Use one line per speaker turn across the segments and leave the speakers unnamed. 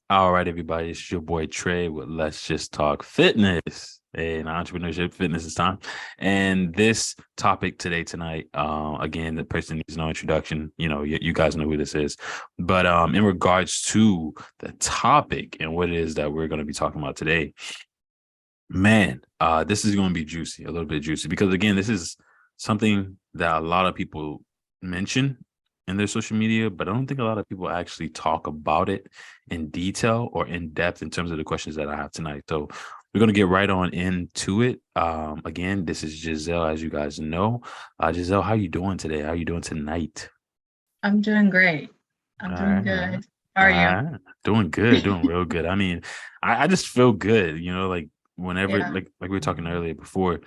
All right, everybody. It's your boy Trey with Let's Just Talk Fitness. Hey, and entrepreneurship fitness is time. And this topic tonight, again, the person needs no introduction. You guys know who this is. But in regards to the topic and what it is that we're going to be talking about today, man, this is going to be juicy, a little bit juicy, because again, this is something that a lot of people mention in their social media, but I don't think a lot of people actually talk about it in detail or in depth in terms of the questions that I have tonight. So we're going to get right on into it. Again, this is Giselle, as you guys know. Giselle, how you doing today? How you doing tonight?
I'm doing great. I'm
All
doing
right, all right.
good. How are you?
Doing good, doing real good. I mean, I just feel good, like whenever,
Yeah.
like we were talking earlier before,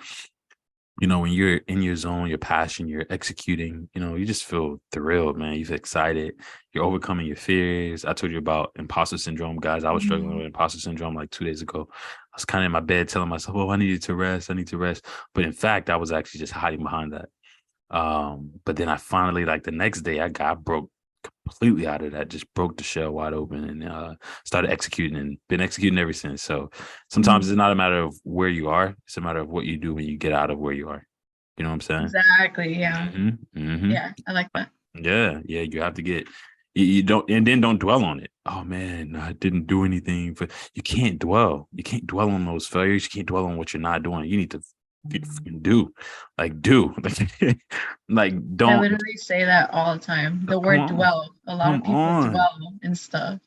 when you're in your zone, your passion, you're executing, you just feel thrilled, man. You feel excited. You're overcoming your fears. I told you about imposter syndrome, guys. I was struggling
Mhm.
with imposter syndrome like 2 days ago. I was kind of in my bed telling myself, oh, I needed to rest. I need to rest. But in fact, I was actually just hiding behind that. But then I finally, like the next day, I broke completely out of that, just broke the shell wide open and started executing and been executing ever since. So sometimes
Mhm.
it's not a matter of where you are, it's a matter of what you do when you get out of where you are. You know what I'm saying?
Exactly. Yeah.
Mm-hmm.
Yeah. I like that.
Yeah, yeah. You have to get you don't, and then don't dwell on it. Oh man, I didn't do anything. For you can't dwell. You can't dwell on those failures. You can't dwell on what you're not doing. You need to fucking do, like
I
don't.
literally say that all the time. The
Come
word
on,
dwell. A lot
come
of people
on,
dwell and stuff,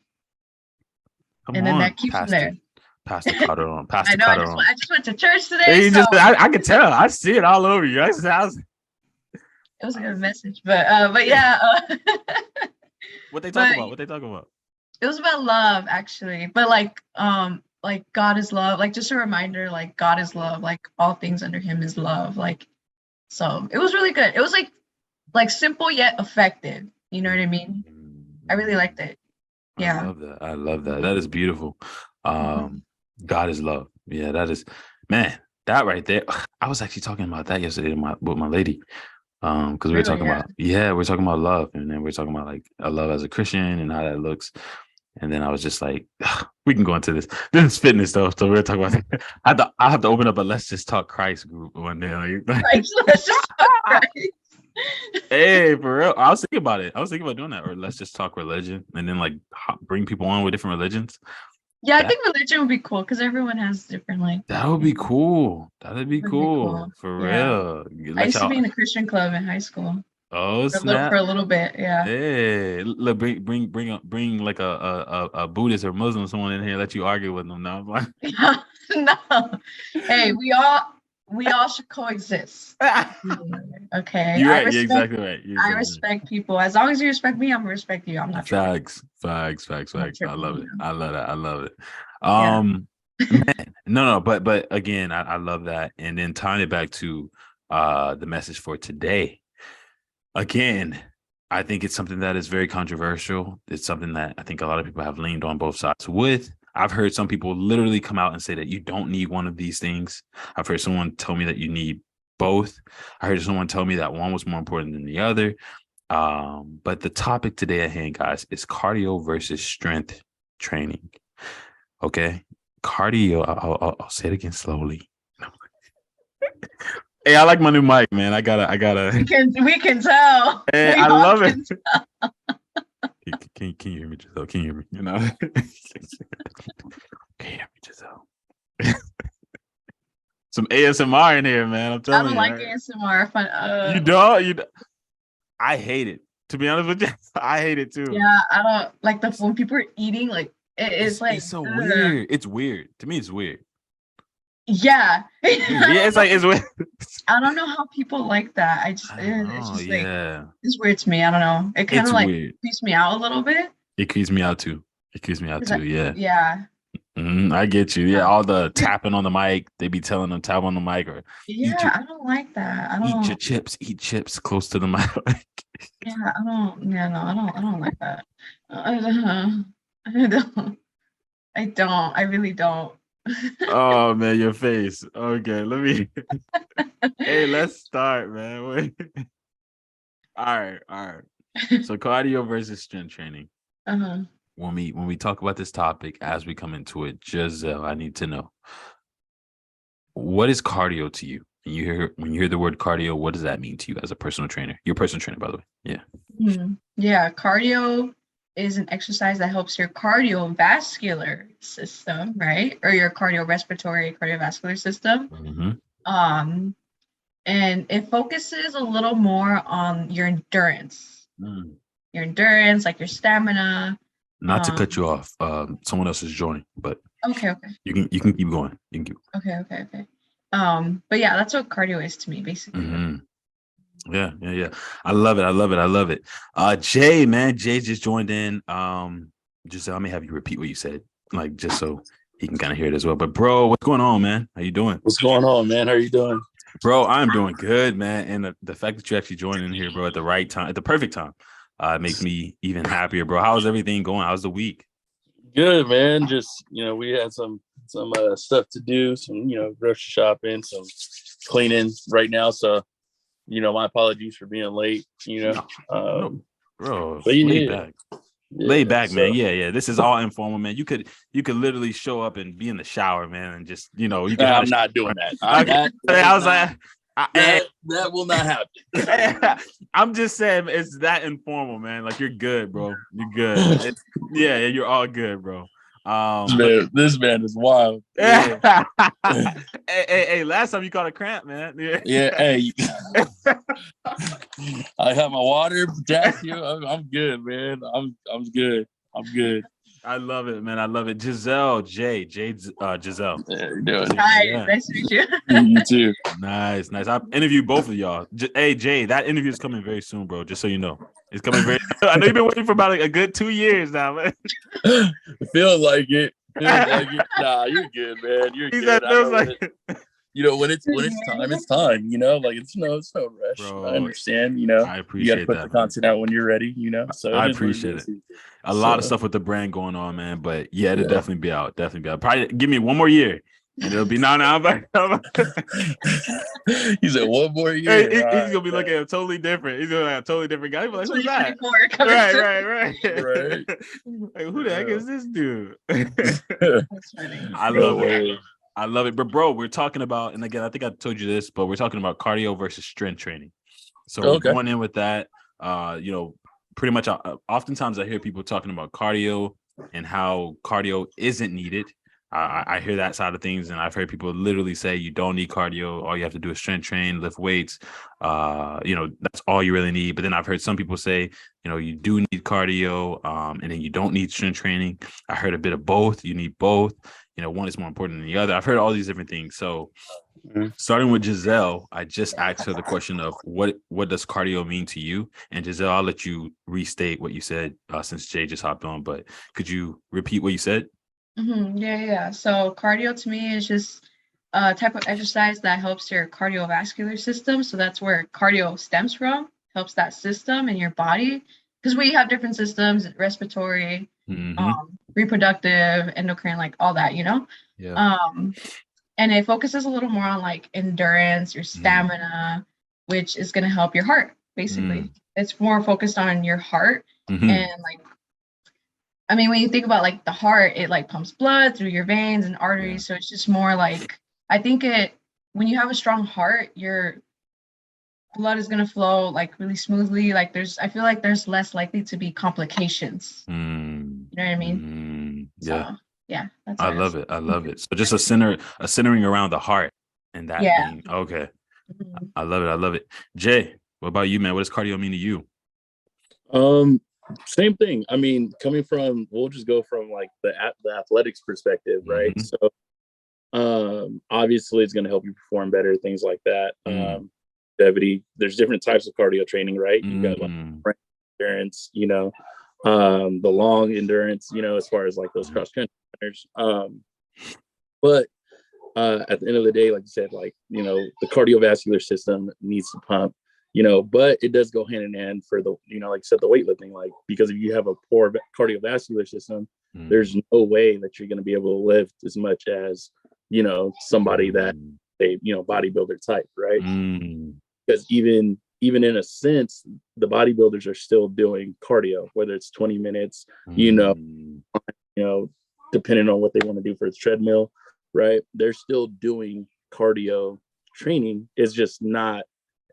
come
and then
on,
that keeps them
Pastor,
there.
Pastor Cutter on, Pastor
I know. I
Cutter
just
on.
I just went to church today,
You
so
just, I can tell. I see it all over you.
it was a good message. But yeah.
What they talk
But
about? What they talk about?
it was about love actually. But like God is love. Like just a reminder. Like God is love. Like all things under Him is love. Like so. It was really good. It was like simple yet effective. You know what I mean? I really
Mhm.
liked it.
I
Yeah.
love that. I love that. That is beautiful.
Mhm.
Um, God is love. Yeah, that is, man. That right there. I was actually talking about that yesterday with my lady. Because we were
Really,
talking
yeah.
about, yeah, we are talking about love, and then we are talking about like a love as a Christian and how that looks. And then I was just like, we can go into this. This is fitness stuff, so we're talking about. I have to open up a Let's Just Talk Christ group one day.
Right. So let's just talk Christ.
Hey, for real. I was thinking about it. I was thinking about doing that, or let's just talk religion, and then like bring people on with different religions.
Yeah, I
That
think religion would be cool because everyone has different like
that would be cool. That'd be
would be
cool
cool.
for
Yeah.
real.
I
Let
used to be
y'all.
in the Christian club in high school
Oh
for
snap!
a little bit. Yeah.
Hey, look, bring like a Buddhist or Muslim someone in here. Let you argue with them now.
No. Hey, we all should coexist. Okay.
You're right. You're exactly right. You're
I
exactly right.
respect people. As long as you respect me, I'm gonna respect you. I'm not tripping.
Facts.
I'm not
I love it.
tripping.
I love that. I love it.
Yeah.
Man, no, but again, I love that. And then tying it back to the message for today. Again, I think it's something that is very controversial. It's something that I think a lot of people have leaned on both sides with. I've heard some people literally come out and say that you don't need one of these things. I've heard someone tell me that you need both. I heard someone tell me that one was more important than the other. But the topic today at hand, guys, is cardio versus strength training. Okay, cardio. I'll say it again slowly. Hey, I like my new mic, man. I gotta.
We can tell.
Hey,
We
I
all
love it.
can.
Can you hear me, Giselle? Can you hear me? Can you hear me, Giselle? Some ASMR in here, man. I'm
I
telling
don't
you.
like
Right?
ASMR. Fun.
You don't. I hate it. To be honest with you, I hate it too.
Yeah, I don't like the
It's
when people are eating. Like it's like,
it's so
ugh.
weird. It's weird to me. It's weird.
Yeah. I
Yeah,
don't
it's like
know.
it's weird.
I don't know how people like that.
I don't
It's
know.
just like
Yeah,
it's weird to me. I don't know. It kind
it's
of like
weird.
creeps me out a little bit.
It creeps me out too. It creeps me out
'Cause I,
too. Yeah.
yeah.
I get you. Yeah,
Uh,
all the tapping on the mic. They be telling them tap on the mic or eat
yeah,
your
I don't like that. I
eat your
don't.
chips. Eat chips close to the mic.
Yeah, I don't. Yeah, no, I don't. I don't like that. I don't. I don't. I don't. I really don't.
Oh man, your face. Okay, let me. Hey, let's start, man. Wait. All right. So cardio versus strength training.
Uh-huh.
when we talk about this topic, as we come into it, Giselle, I need to know, what is cardio to you? When you hear the word cardio, what does that mean to you as a personal trainer? You're a personal trainer, by the way. Yeah.
Yeah, cardio is an exercise that helps your cardiovascular system, right? Or your cardiovascular system.
Mm-hmm.
Um, and it focuses a little more on your endurance, like your stamina.
Not to cut you off. Someone else is joining, but
Okay.
you can keep going. You can keep.
Okay. But yeah, that's what cardio is to me, basically.
Mm-hmm. Yeah. I love it. Jay, man, Jay just joined in. Just let me have you repeat what you said, like just so he can kind of hear it as well. But bro, what's going on, man? How you doing?
What's going on, man? How are you doing?
Bro, I'm doing good, man. And the fact that you actually joined in here, bro, at the right time, at the perfect time, makes me even happier, bro. How's everything going? How's the week?
Good, man. Just we had some stuff to do, some grocery shopping, some cleaning right now. So my apologies for being late.
No, bro,
but
lay back,
so.
man. Yeah. This is all informal, man. You could literally show up and be in the shower, man, and just you can.
I'm not doing that.
I was like,
that will not happen.
I'm just saying it's that informal, man. Like you're good, bro. You're good. Yeah, you're all good, bro.
This man is wild.
Yeah. hey, last time you caught a cramp, man.
Yeah. Hey, I have my water, potassium. I'm good, man. I'm good. I'm good.
I love it, man. I love it. Giselle, Giselle.
Yeah, you're doing.
Hi, nice to meet you.
You too.
Nice. I interviewed both of y'all. Hey, Jay, that interview is coming very soon, bro. Just so you know, it's coming very. I know you've been waiting for about a good 2 years now, man.
It feels like it. Nah, you're good, man. You're good. When it's time, it's time. Like it's no rush.
Bro,
I understand.
I appreciate
you got to put
that,
the content out when you're ready. So
I appreciate it. A lot of stuff with the brand going on, man. But yeah, it'll definitely be out. Probably give me 1 more year, and it'll be now.
He said 1 more year.
He's gonna be looking at a totally different. He's gonna have a totally different guy. He'll be like, who's that? Right. Like, who the heck is this dude?
That's funny.
I love it. But bro, we're talking about, and again, I think I told you this, but we're talking about cardio versus strength training. So going in with that, pretty much oftentimes I hear people talking about cardio and how cardio isn't needed. I hear that side of things, and I've heard people literally say you don't need cardio. All you have to do is strength train, lift weights. That's all you really need. But then I've heard some people say, you do need cardio, and then you don't need strength training. I heard a bit of both. You need both. One is more important than the other. I've heard all these different things. So starting with Giselle, I just asked her the question of what does cardio mean to you? And Giselle, I'll let you restate what you said since Jay just hopped on, but could you repeat what you said?
Yeah. So cardio to me is just a type of exercise that helps your cardiovascular system. So that's where cardio stems from, helps that system in your body. Because we have different systems, respiratory, reproductive, endocrine, like all that,
Yeah.
And it focuses a little more on like endurance, your stamina, which is going to help your heart, basically. It's more focused on your heart. And when you think about like the heart, it like pumps blood through your veins and arteries. So it's just more like, I think when you have a strong heart, your blood is going to flow like really smoothly. Like I feel like there's less likely to be complications. You know what I mean?
Yeah.
So, yeah. That's
I love it. So just a centering around the heart and that being okay. I love it. Jay, what about you, man? What does cardio mean to you?
Same thing. We'll just go from like the athletics perspective, right? So, obviously it's going to help you perform better, things like that. Longevity. There's different types of cardio training, right? You got like endurance, the long endurance, as far as like those cross country runners. But at the end of the day, like you said, like the cardiovascular system needs to pump. But it does go hand in hand for the, like you said, the weightlifting, like, because if you have a poor cardiovascular system, there's no way that you're going to be able to lift as much as, somebody that bodybuilder type, right? Because even in a sense, the bodybuilders are still doing cardio, whether it's 20 minutes, you know, depending on what they want to do for its treadmill, right? They're still doing cardio training. It's just not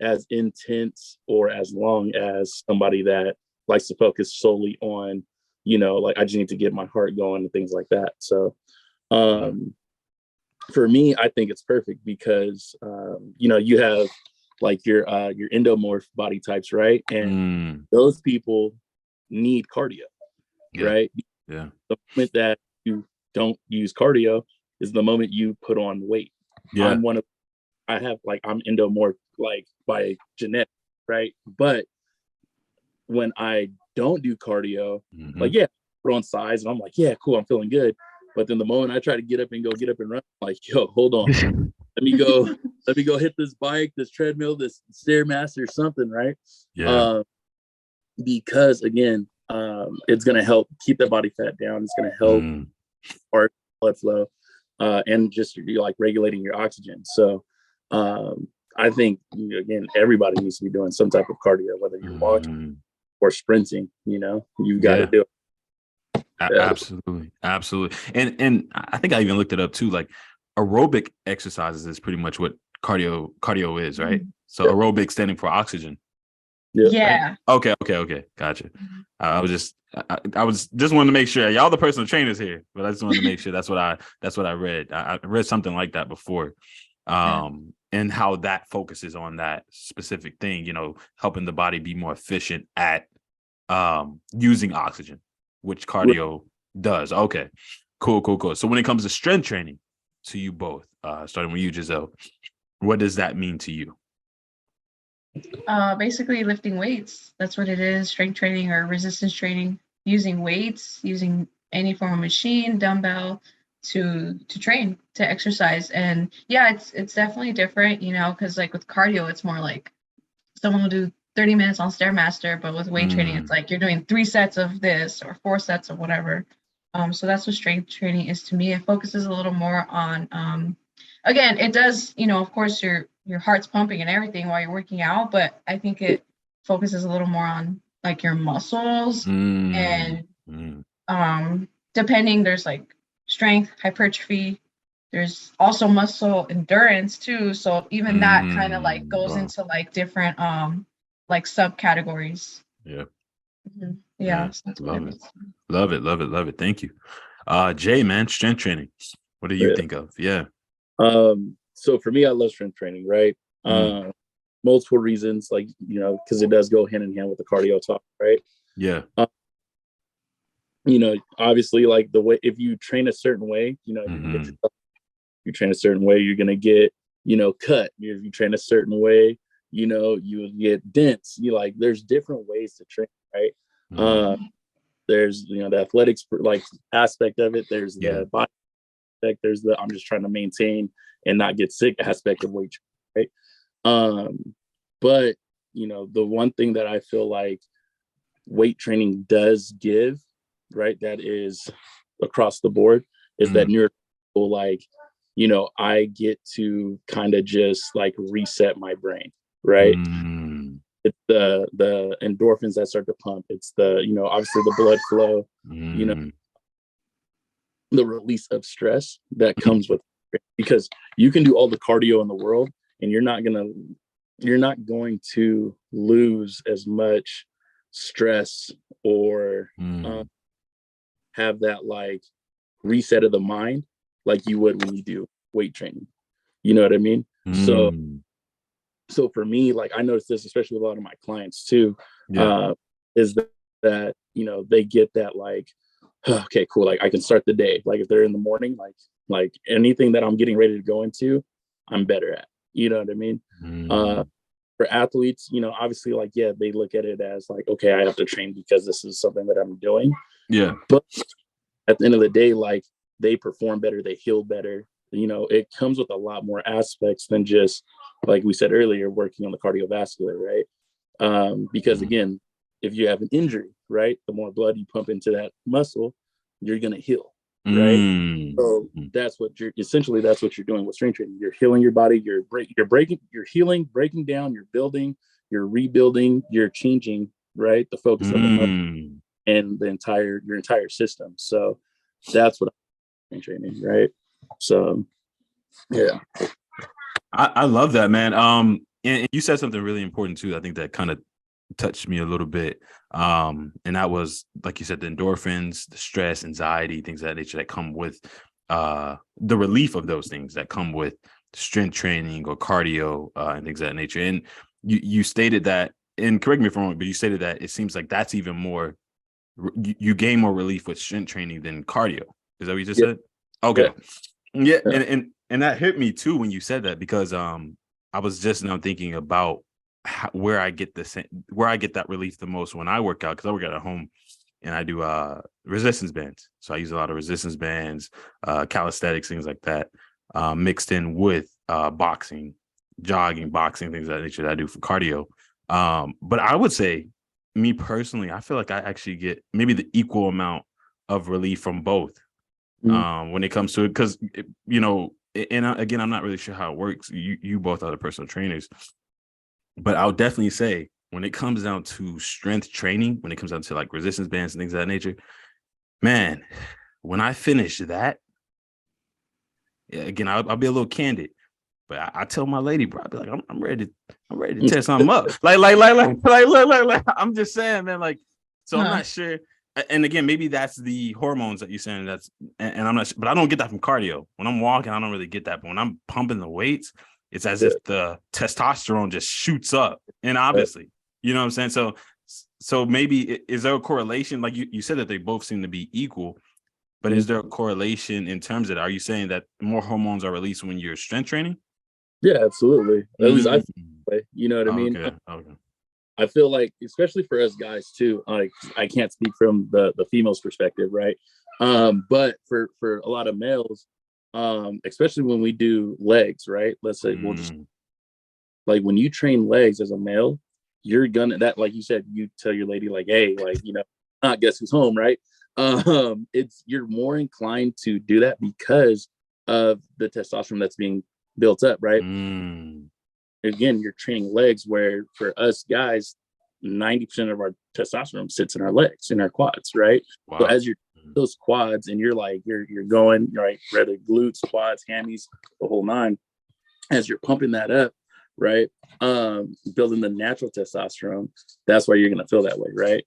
as intense or as long as somebody that likes to focus solely on, you know, like I just need to get my heart going and things like that. So for me, I think it's perfect because you know, you have like your endomorph body types, right? And those people need cardio, right?
Yeah.
The moment that you don't use cardio is the moment you put on weight.
Yeah.
I'm endomorph like by genetic, right? But when I don't do cardio, like put on size and I'm like, yeah, cool, I'm feeling good. But then the moment I try to get up and run, I'm like, yo, hold on. Let me go hit this bike, this treadmill, this Stairmaster, something, right?
Yeah.
Because again, it's gonna help keep that body fat down. It's gonna help our blood flow, and just like regulating your oxygen. So I think again, everybody needs to be doing some type of cardio, whether you're walking or sprinting. You know, you've got to do it.
Absolutely. And I think I even looked it up too. Like aerobic exercises is pretty much what cardio is, right? So aerobic standing for oxygen.
Yeah.
Right? Okay. Gotcha. I was just wanting to make sure y'all the personal trainers here, but I just wanted to make sure that's what I read. I read something like that before. And how that focuses on that specific thing, you know, helping the body be more efficient at using oxygen, which cardio does. Okay, cool. So when it comes to strength training, to you both, starting with you, Giselle, what does that mean to you?
Basically lifting weights. That's what it is. Strength training or resistance training, using weights, using any form of machine, dumbbell to train, to exercise. And yeah, it's definitely different, you know, because like with cardio, it's more like someone will do 30 minutes on Stairmaster, but with weight training, it's like you're doing 3 sets of this or 4 sets of whatever. So that's what strength training is to me. It focuses a little more on again, it does, you know, of course your heart's pumping and everything while you're working out, but I think it focuses a little more on like your muscles and depending, there's like strength, hypertrophy, there's also muscle endurance too. So even that kind of like goes into like different like subcategories.
Yeah.
Yeah. So
Love it. Thank you. Jay, man, strength training. What do you think of? Yeah.
So for me, I love strength training, right? Multiple reasons, like, you know, because it does go hand in hand with the cardio talk, right?
Yeah.
You know, obviously, like the way, if you train a certain way, you know, you train a certain way, you're going to get, you know, cut. If you train a certain way, you know, you will get dense. You like, there's different ways to train, right? There's, you know, the athletics like aspect of it. There's the body aspect. There's the, I'm just trying to maintain and not get sick aspect of weight training, right? But, you know, the one thing that I feel like weight training does give, right, that is across the board, is that neuro, like, you know, I get to kind of just like reset my brain, right? It's the endorphins that start to pump. It's the, you know, obviously the blood flow, you know, the release of stress that comes with it. Because you can do all the cardio in the world and you're not going to lose as much stress or have that like reset of the mind like you would when you do weight training. You know what I mean? So for me, like I noticed this, especially with a lot of my clients too, is that, you know, they get that like, okay, cool. Like I can start the day. Like if they're in the morning, like anything that I'm getting ready to go into, I'm better at, you know what I mean? For athletes, you know, obviously like, yeah, they look at it as like, okay, I have to train because this is something that I'm doing.
Yeah.
But at the end of the day, like they perform better, they heal better. You know, it comes with a lot more aspects than just, like we said earlier, working on the cardiovascular, right? Because again, if you have an injury, right, the more blood you pump into that muscle, you're going to heal, right? So that's what you're doing with strength training. You're healing your body, you're healing, breaking down, you're building, you're rebuilding, you're changing, right, the focus of the muscle and your entire system. So That's what I'm training, right? So yeah.
I love that, man. And you said something really important too. I think that kind of touched me a little bit. And that was, like you said, the endorphins, the stress, anxiety, things of that nature that come with the relief of those things that come with strength training or cardio and things of that nature. And you stated that, and correct me if I'm wrong, but you stated that it seems like that's even more, you gain more relief with strength training than cardio. Is that what you just said? Okay. Yeah. And that hit me too when you said that, because I was just now thinking about where I get that relief the most when I work out, because I work out at home and I do resistance bands. So I use a lot of resistance bands, calisthenics, things like that, mixed in with boxing, jogging, boxing, things of that nature that I do for cardio. But I would say, me personally, I feel like I actually get maybe the equal amount of relief from both when it comes to it, because and again, I'm not really sure how it works. You both are the personal trainers, but I'll definitely say when it comes down to strength training, when it comes down to like resistance bands and things of that nature, man, when I finish that, again, I'll be a little candid, but I tell my lady, bro, I'll be like, I'm ready to tear something up. Like, I'm just saying, man, like, so I'm not sure. And again, maybe that's the hormones that you're saying. And I'm not sure, but I don't get that from cardio. When I'm walking, I don't really get that. But when I'm pumping the weights, it's as if the testosterone just shoots up. And obviously, you know what I'm saying? So maybe, is there a correlation? Like you said that they both seem to be equal, but is there a correlation in terms of that? Are you saying that more hormones are released when you're strength training?
Yeah, absolutely. At least I feel, you know what I mean?
Okay.
I feel like, especially for us guys too, like I can't speak from the female's perspective, right? But for a lot of males, especially when we do legs, right? Let's say we'll just, like, when you train legs as a male, you're gonna, that, like you said, you tell your lady like, hey, like, guess who's home, right? You're more inclined to do that because of the testosterone that's being built up, right? Again, you're training legs, where for us guys, 90% of our testosterone sits in our legs, in our quads, right? Wow. So as you're those quads and you're going, right, whether glutes, quads, hammies, the whole nine, as you're pumping that up, right, building the natural testosterone, that's why you're going to feel that way, right?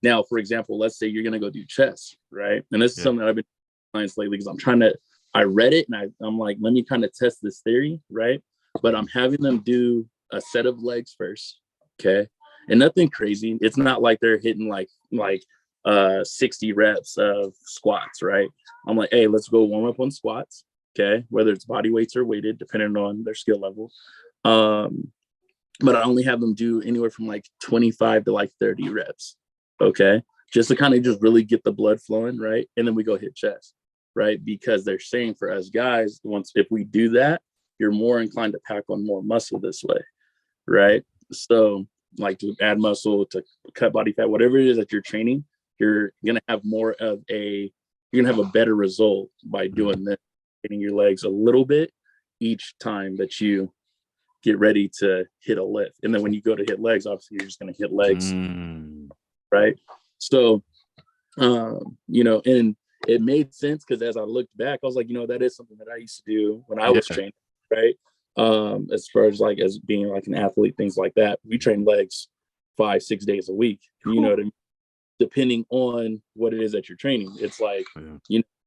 Now, for example, let's say you're going to go do chest, right? And this is something that I've been clients lately, because I read it and I'm like, let me kind of test this theory, right? But I'm having them do a set of legs first, okay? And nothing crazy. It's not like they're hitting like 60 reps of squats, right? I'm like, hey, let's go warm up on squats, okay? Whether it's body weights or weighted, depending on their skill level. But I only have them do anywhere from like 25 to like 30 reps, okay? Just to kind of just really get the blood flowing, right? And then we go hit chest, right? Because they're saying for us guys, if we do that, you're more inclined to pack on more muscle this way, right? So like to add muscle, to cut body fat, whatever it is that you're training, you're going to have a better result by doing this, hitting your legs a little bit each time that you get ready to hit a lift. And then when you go to hit legs, obviously you're just going to hit legs, right? So, and it made sense, because as I looked back, I was like, that is something that I used to do when I was training, right? As far as being like an athlete, things like that, we train legs 5-6 days a week. Cool. You know what I mean? Depending on what it is that you're training, it's like,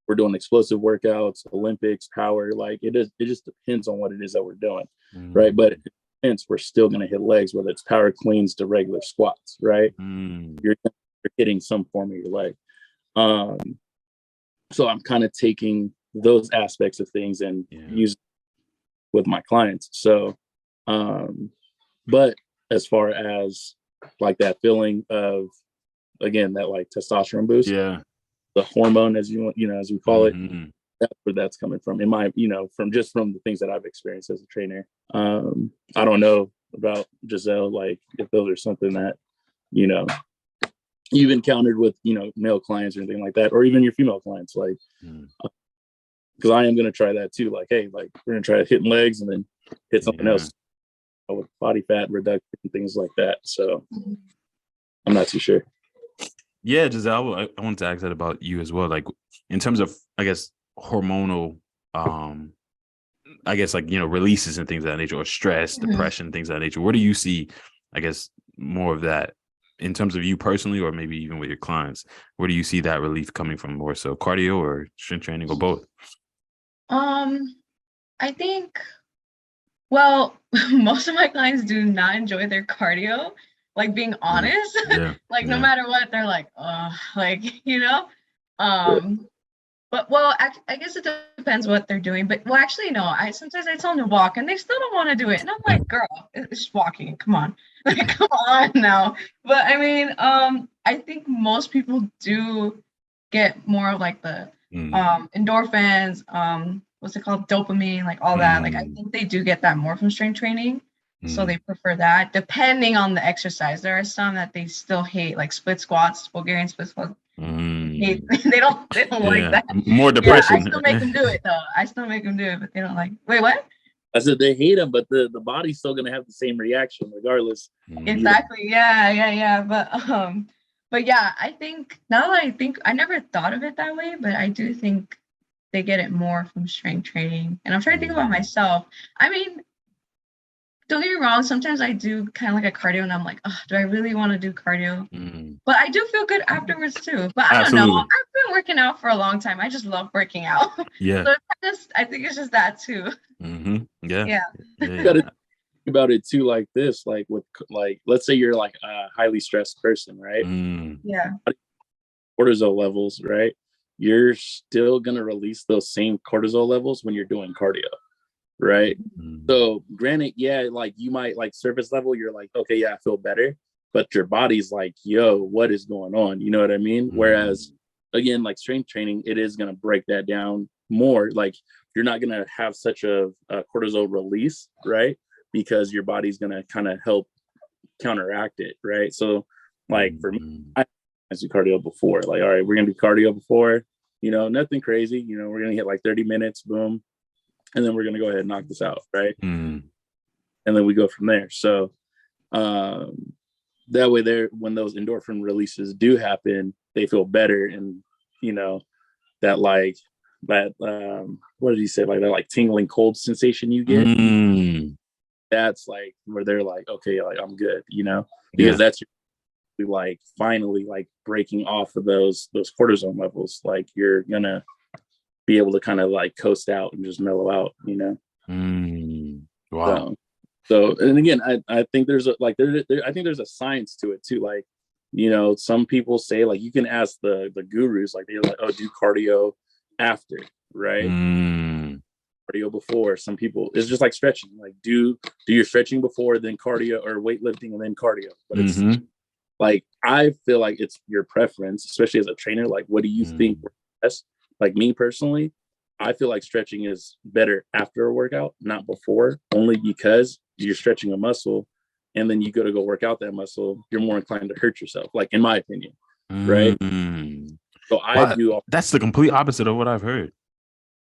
we're doing explosive workouts, Olympics, power, like it just depends on what it is that we're doing, right? But hence we're still going to hit legs, whether it's power cleans to regular squats, right? You're hitting some form of your leg. So I'm kind of taking those aspects of things and using with my clients. So, but as far as like that feeling of, again, that like testosterone boost, the hormone, as as we call it, that's where that's coming from. In my, from the things that I've experienced as a trainer. I don't know about Giselle, like if those are something that, you've encountered with, male clients or anything like that, or even your female clients, like, because I am going to try that too. Like, hey, like we're going to try hitting legs and then hit something else with body fat reduction and things like that. So I'm not too sure.
Yeah, Giselle, I wanted to ask that about you as well. Like in terms of, I guess, hormonal, I guess like, releases and things of that nature, or stress,
Mhm.
depression, things of that nature. Where do you see, I guess, more of that in terms of you personally, or maybe even with your clients? Where do you see that relief coming from, more so cardio or strength training or both?
Um, I think, well, most of my clients do not enjoy their cardio, like being
Mm,
honest.
yeah,
Like no
yeah.
matter what, they're like, like,
Yeah.
Um, but well, I guess it depends what they're doing. But well, actually, no. I sometimes I tell them to walk, and they still don't want to do it. And I'm like, girl, it's just walking. Come on, like, come on now. But I mean, I think most people do get more of like the
Mm,
endorphins, what's it called, dopamine, like all that. Like I
mm,
think they do get that more from strength training. So
mm,
they prefer that, depending on the exercise. There are some that they still hate, like split squats, Bulgarian split squats. Hate.
mm.
They don't like
Yeah,
that.
more
Yeah, I
depression.
still make them do it though. I still make them do it, but they don't like. Wait, what?
I said they hate them, but the body's still gonna have the same reaction regardless.
Mm,
You know,
Exactly. Yeah, yeah, yeah. But yeah, I think now that I think I never thought of it that way, but I do think they get it more from strength training. And I'm trying to think about
mm,
myself. I mean, don't get me wrong, sometimes I do kind of like a cardio and I'm like, oh, do I really want to do cardio?
mm.
But I do feel good afterwards too. But I don't know.
Absolutely.
I've been working out for a long time. I just love working out.
Yeah.
So I think it's just that too.
Yeah.
Yeah.
Yeah.
you got to
Yeah.
think about it too, like this, like with like, let's say you're like a highly stressed person, right?
Mm,
Yeah.
Cortisol levels, right? You're still gonna release those same cortisol levels when you're doing cardio, right?
mm,
So granted, yeah, like you might like surface level, you're like, okay, yeah, I feel better, but your body's like, yo, what is going on? You know what I mean? Whereas
mm,
again, like strength training, it is gonna break that down more. Like you're not gonna have such a cortisol release, right? Because your body's gonna kind of help counteract it, right? So like for me,
mm,
I do cardio before. Like, all right, we're gonna do cardio before, nothing crazy. We're gonna hit like 30 minutes, boom, and then we're gonna go ahead and knock this out, right?
mm.
And then we go from there. So that way there when those endorphin releases do happen, they feel better and you know, that like that what did he say? Like that like tingling cold sensation you get.
Mm.
That's like where they're like, okay, like I'm good, because
Yeah.
that's like finally like breaking off of those cortisone levels. Like you're gonna be able to kind of like coast out and just mellow out.
Mm. Wow.
So and again, I think there's a like there I think there's a science to it too. Like, some people say like you can ask the gurus, like they're like, oh, do cardio after, right?
Mm.
Cardio before. Some people it's just like stretching. Like do your stretching before, then cardio, or weightlifting and then cardio. But it's
Mm-hmm.
like I feel like it's your preference, especially as a trainer. Like, what do you think
Mm.
works best? Like me personally, I feel like stretching is better after a workout, not before, only because you're stretching a muscle and then you go to go work out that muscle, you're more inclined to hurt yourself, like in my opinion, right?
Mm.
So I
Well,
do all
that's the complete opposite of what I've heard.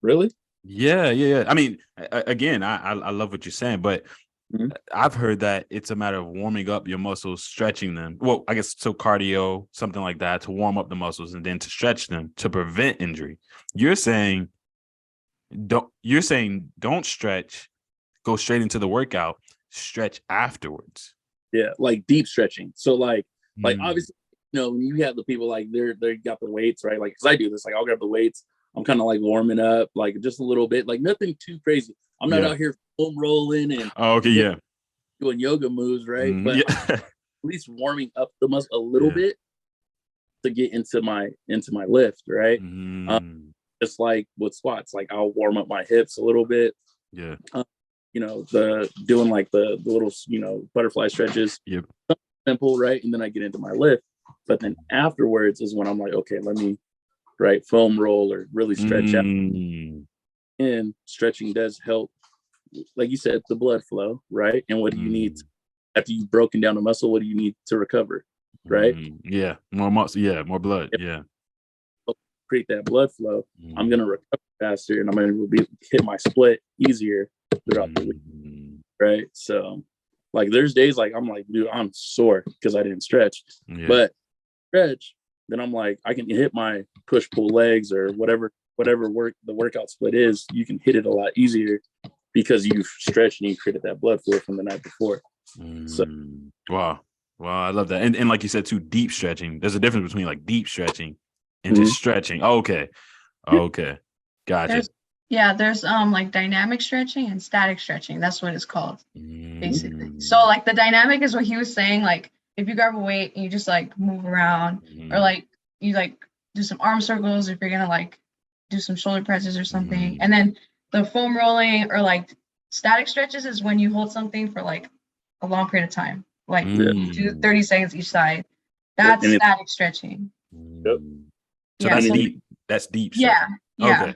really.
Yeah, yeah, yeah. I mean, again, I love what you're saying, but
Mhm.
I've heard that it's a matter of warming up your muscles, stretching them. Well, I guess so cardio, something like that, to warm up the muscles and then to stretch them to prevent injury. You're saying don't stretch, go straight into the workout, stretch afterwards.
Yeah, like deep stretching. So like
Mm,
obviously, when you have the people like they got the weights, right? Like because I do this, like I'll grab the weights. I'm kind of like warming up, like just a little bit, like nothing too crazy. I'm not
yeah.
out here foam rolling and
Oh, okay,
you know,
yeah.
doing yoga moves, right? But I'm
Yeah.
at least warming up the muscle a little
Yeah.
bit to get into my lift, right? Um,
Mm,
just like with squats, like I'll warm up my hips a little bit.
yeah.
Um, the doing like the little butterfly stretches,
Yep.
simple, right? And then I get into my lift. But then afterwards is when I'm like, okay, let me right foam roll or really stretch out.
Mm,
And stretching does help, like you said, the blood flow, right? And what do you need
mm,
after you've broken down a muscle? What do you need to recover, right?
yeah. More muscle. Yeah. More blood.
If
Yeah.
I create that blood flow, I'm
Mm,
gonna recover faster, and I'm gonna be hit my split easier throughout the week,
mm,
right? So, like, there's days like I'm like, dude, I'm sore because I didn't stretch,
yeah.
but stretch, then I'm like, I can hit my push pull legs or whatever work the workout split is. You can hit it a lot easier because you've stretched and you created that blood flow from the night before. So
wow, I love that. And like you said too, deep stretching. There's a difference between like deep stretching and just stretching. Okay, gotcha.
There's like dynamic stretching and static stretching. That's what it's called, basically. So like the dynamic is what he was saying, like if you grab a weight and you just like move around, or like you like do some arm circles if you're gonna like do some shoulder presses or something. And then the foam rolling or like static stretches is when you hold something for like a long period of time, like you do 30 seconds each side. That's static stretching.
Yep.
So that's deep. That's deep stretching.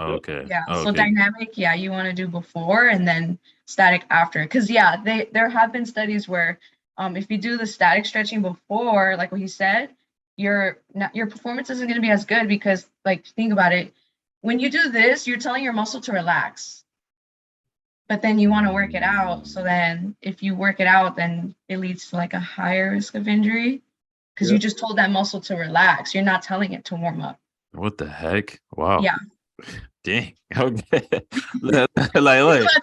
Okay.
So dynamic, you want to do before and then static after, because there have been studies where if you do the static stretching before, like what he said, your performance isn't going to be as good, because like think about it, when you do this, you're telling your muscle to relax, but then you want to work it out. So then if you work it out, then it leads to like a higher risk of injury, because you just told that muscle to relax. You're not telling it to warm up.
What the heck? Wow.
Yeah.
Dang. Okay. like,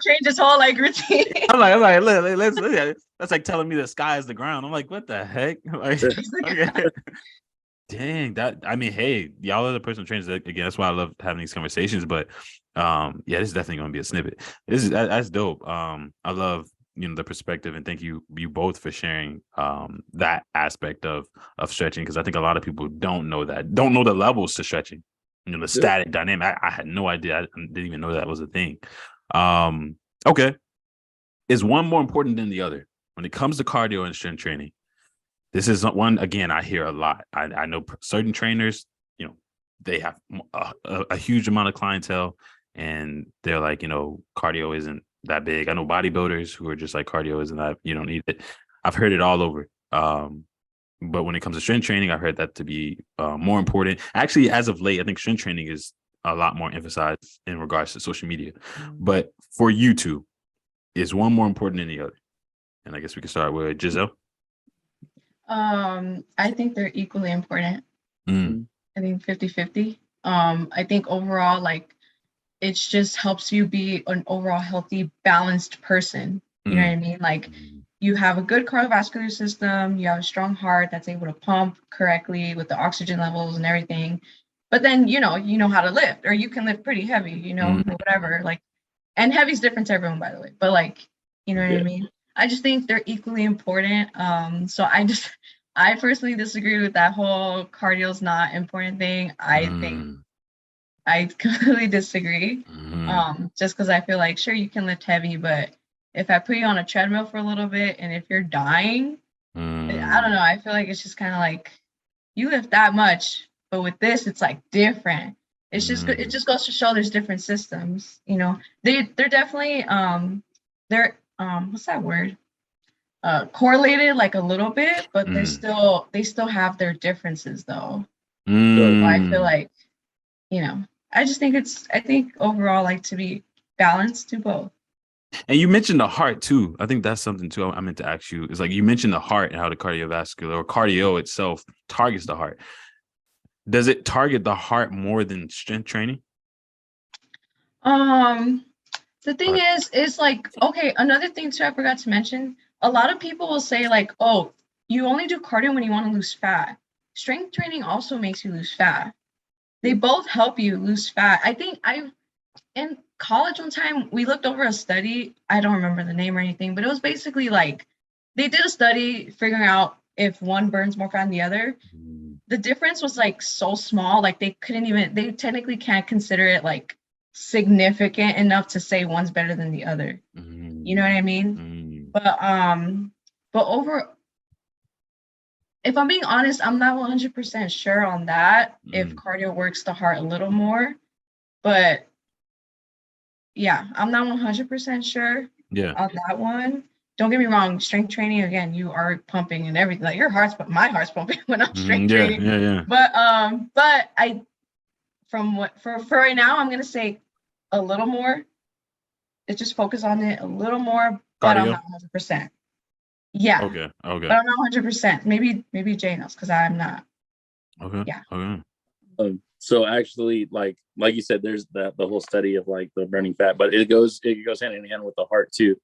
change his whole like routine.
I'm like, let's that's like telling me the sky is the ground. I'm like, what the heck? Like, okay. Dang, that, I mean, hey, y'all are the personal trainers. Again, that's why I love having these conversations. But this is definitely going to be a snippet. That's dope. I love, the perspective, and thank you both for sharing that aspect of stretching, because I think a lot of people don't know the levels to stretching. The static dynamic. I had no idea. I didn't even know that was a thing. Okay. Is one more important than the other when it comes to cardio and strength training? This is one, again, I hear a lot. I know certain trainers, they have a huge amount of clientele, and they're like, cardio isn't that big. I know bodybuilders who are just like, cardio isn't that, you don't need it. I've heard it all over. But when it comes to strength training, I've heard that to be more important. Actually, as of late, I think strength training is a lot more emphasized in regards to social media. But for you two, is one more important than the other? And I guess we can start with Giselle.
I think they're equally important. I think 50-50. I think overall, like, it just helps you be an overall healthy, balanced person. You know what I mean? Like, you have a good cardiovascular system, you have a strong heart that's able to pump correctly with the oxygen levels and everything. But then, you know how to lift, or you can lift pretty heavy, or whatever. Like, and heavy's different to everyone, by the way. But like, you know what I mean? I just think they're equally important. So I personally disagree with that whole cardio's not important thing. I think I completely disagree. Just because I feel like, sure, you can lift heavy, but if I put you on a treadmill for a little bit and if you're dying, I don't know. I feel like it's just kind of like, you lift that much, but with this, it's like different. It's just it just goes to show there's different systems. They're definitely they're what's that word? Correlated like a little bit, but they still have their differences though. So I feel like, I think overall, like, to be balanced to both.
And you mentioned the heart too. I think that's something too I meant to ask you. It's like you mentioned the heart and how the cardiovascular or cardio itself targets the heart. Does it target the heart more than strength training?
The thing is like, okay, another thing too I forgot to mention. A lot of people will say like, oh, you only do cardio when you want to lose fat. Strength training also makes you lose fat. They both help you lose fat. I think in college one time, we looked over a study. I don't remember the name or anything, but it was basically like they did a study figuring out if one burns more fat than the other. The difference was like so small, like they technically can't consider it like significant enough to say one's better than the other. You know what I mean? But over, if I'm being honest, I'm not 100% sure on that, if cardio works the heart a little more. But yeah, I'm not 100% sure on that one. Don't get me wrong, strength training, again, you are pumping and everything. Like my heart's pumping when I'm strength training.
Yeah.
But for right now, I'm gonna say a little more. Let's just focus on it a little more, but I'm not 100%. Yeah.
Okay.
But I'm not 100%. Maybe Jay knows, because I'm not.
Okay.
Yeah.
Okay.
So actually, like you said, there's the whole study of like the burning fat, but it goes hand in hand with the heart too.